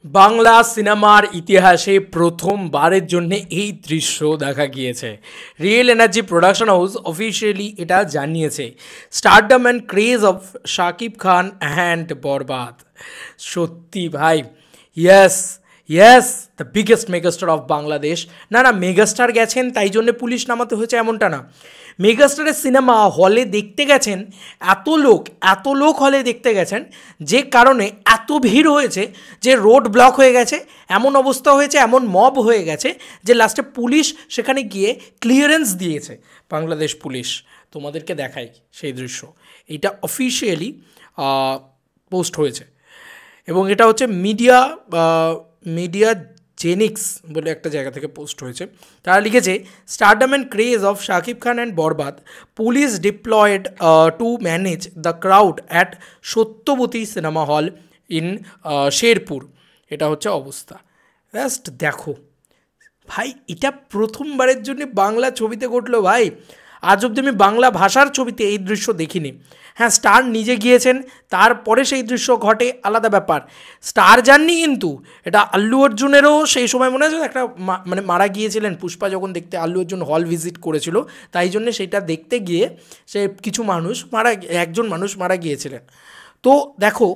বাংলা সিনেমার ইতিহাসে প্রথমবারের জন্য এই দৃশ্য দেখা গিয়েছে। Real energy production house officially এটা জানিয়েছে। Stardom and craze of Shakib Khan and Borbaad. সত্যি ভাই, yes yes, the biggest megastar of Bangladesh. না না, মেগাস্টার গেছেন তাই জন্য পুলিশ নামাতে হয়েছে এমনটা না। মেগাস্টারের সিনেমা হলে দেখতে গেছেন এত লোক হলে দেখতে গেছেন, যে কারণে এত ভিড় হয়েছে যে রোড ব্লক হয়ে গেছে, এমন অবস্থা হয়েছে, এমন মব হয়ে গেছে যে লাস্টে পুলিশ সেখানে গিয়ে ক্লিয়ারেন্স দিয়েছে। বাংলাদেশ পুলিশ তোমাদেরকে দেখাই সেই দৃশ্য। এটা অফিসিয়ালি পোস্ট হয়েছে এবং এটা হচ্ছে মিডিয়া জেনিক্স বলে একটা জায়গা থেকে পোস্ট হয়েছে। তারা লিখেছে, stardom and craze of Shakib Khan and Borbaad, police deployed to manage the crowd at Satyabati cinema hall in Sherpur. এটা হচ্ছে অবস্থা। জাস্ট দেখো ভাই, এটা প্রথমবারের জন্য বাংলা ছবিতে ঘটলো ভাই। আজ অবধি আমি বাংলা ভাষার ছবিতে এই দৃশ্য দেখিনি। হ্যাঁ, স্টার নিজে গিয়েছেন, তারপরে সেই দৃশ্য ঘটে, আলাদা ব্যাপার। স্টার যাননি, কিন্তু এটা আল্লু অর্জুনেরও সেই সময় মনে আছে একটা মানে মারা গিয়েছিলেন পুষ্পা, যখন দেখতে আল্লু অর্জুন হল ভিজিট করেছিল, তাই জন্য সেটা দেখতে গিয়ে সে একজন মানুষ মারা গিয়েছিলেন। তো দেখো,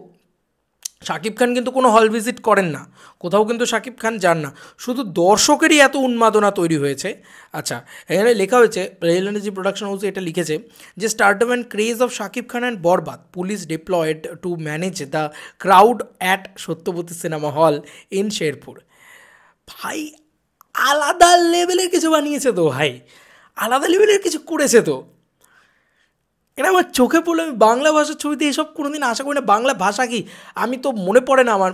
শাকিব খান কিন্তু কোনো হল ভিজিট করেন না, কোথাও কিন্তু শাকিব খান যান না, শুধু দর্শকেরই এত উন্মাদনা তৈরি হয়েছে। আচ্ছা, এখানে লেখা হয়েছে, রিয়েল এনার্জি প্রোডাকশন হাউসে এটা লিখেছে যে stardom and craze of Shakib Khan and Borbaad, police deployed to manage the crowd at Satyabati cinema hall in Sherpur. ভাই, আলাদা লেভেলের কিছু বানিয়েছে তো ভাই, আলাদা লেভেলের কিছু করেছে তো। এটা আমার চোখে পড়লো। আমি বাংলা ভাষার ছবিতে এসব কোনো দিন আশা করি না। বাংলা ভাষা কি, আমি তো মনে পড়ে না আমার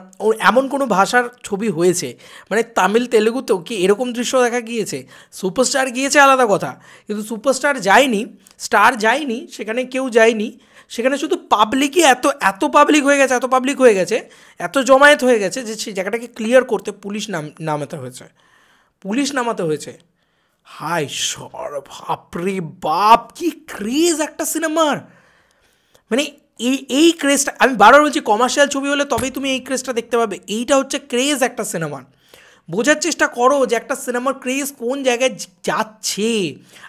এমন কোনো ভাষার ছবি হয়েছে, মানে তামিল তেলেগুতেও কি এরকম দৃশ্য দেখা গিয়েছে। সুপারস্টার গিয়েছে আলাদা কথা, কিন্তু সুপারস্টার যায়নি, স্টার যায়নি, সেখানে কেউ যায়নি। সেখানে শুধু পাবলিকই এত পাবলিক হয়ে গেছে, এত জমায়েত হয়ে গেছে যে সেই জায়গাটাকে ক্লিয়ার করতে পুলিশ নামাতে হয়েছে। হাই সর, বাপরে বাপ, কি ক্রেজ একটা সিনেমার! মানে এই ক্রেজটা আমি বারবার বলছি, কমার্শিয়াল ছবি হলে তবেই তুমি এই ক্রেজটা দেখতে পাবে। এইটা হচ্ছে ক্রেজ একটা সিনেমার। বোঝার চেষ্টা করো যে একটা সিনেমার ক্রেজ কোন জায়গায় যাচ্ছে।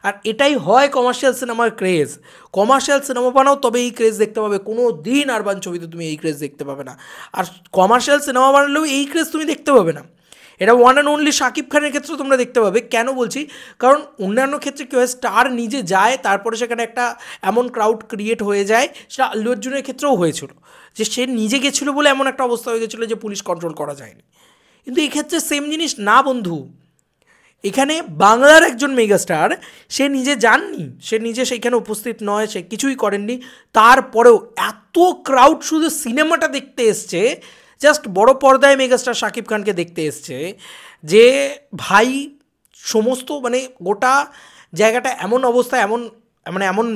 আর এটাই হয় কমার্শিয়াল সিনেমার ক্রেজ। কমার্শিয়াল সিনেমা বানাও তবে এই ক্রেজ দেখতে পাবে, কোনো দিন আরবান ছবিতে তুমি এই ক্রেজ দেখতে পাবে না। আর কমার্শিয়াল সিনেমা বানালেও এই ক্রেজ তুমি দেখতে পাবে না। এটা ওয়ান অ্যান্ড অনলি শাকিব খানের ক্ষেত্রে তোমরা দেখতে পাবে। কেন বলছি? কারণ অন্যান্য ক্ষেত্রে কী হয়, স্টার নিজে যায়, তারপরে সেখানে একটা এমন ক্রাউড ক্রিয়েট হয়ে যায়। সেটা আল্লু অর্জুনের ক্ষেত্রেও হয়েছিল, যে সে নিজে গেছিলো বলে এমন একটা অবস্থা হয়ে গেছিলো যে পুলিশ কন্ট্রোল করা যায়নি। কিন্তু এক্ষেত্রে সেম জিনিস না বন্ধু। এখানে বাংলার একজন মেগাস্টার, সে নিজে যাননি, সে নিজে সেইখানে উপস্থিত নয়, সে কিছুই করেননি, তারপরেও এত ক্রাউড শুধু সিনেমাটা দেখতে এসছে, জাস্ট বড় পর্দায় মেগাস্টার শাকিব খানকে দেখতে এসছে, যে ভাই সমস্ত মানে গোটা জায়গাটা এমন অবস্থা, এমন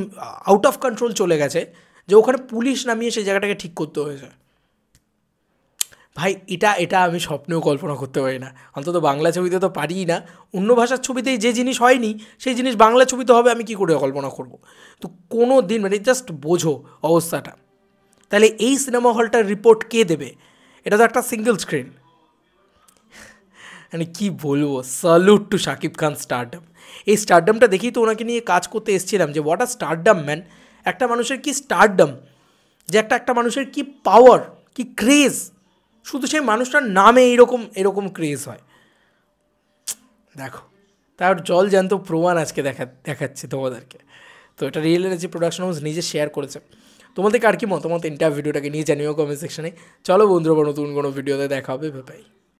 আউট অফ কন্ট্রোল চলে গেছে যে ওখানে পুলিশ নামিয়ে সেই জায়গাটাকে ঠিক করতে হয়েছে। ভাই, এটা আমি স্বপ্নেও কল্পনা করতে পারি না। অন্তত বাংলা ছবিতে তো পারিই না। অন্য ভাষার ছবিতেই যে জিনিস হয়নি সেই জিনিস বাংলা ছবিতে হবে, আমি কী করে কল্পনা করব? তো কোনো দিন মানে জাস্ট বোঝো অবস্থাটা। তাহলে এই সিনেমা হলটার রিপোর্ট কে দেবে? এটা তো একটা সিঙ্গেল স্ক্রিন। মানে কী বলবো, salute to Shakib Khan stardom. এই স্টারডমটা দেখেই তো ওনাকে নিয়ে কাজ করতে এসেছিলাম, যে হোয়াট আর স্টারডম ম্যান। একটা মানুষের কি স্টারডম, যে একটা মানুষের কি পাওয়ার, কি ক্রেজ, শুধু সেই মানুষটার নামে এরকম ক্রেজ হয়। দেখো, তার জল জ্যান্ত প্রমাণ আজকে দেখাচ্ছি তোমাদেরকে। তো এটা রিয়েল এনার্জি প্রোডাকশন হাউস নিজে শেয়ার করেছে। তোমাদেরকে আর কি মতামত ভিডিওটাকে নিয়ে জানিও কমেন্ট সেকশনে। চলো বন্ধুরা, নতুন কোনো ভিডিওতে দেখা হবে। বাই।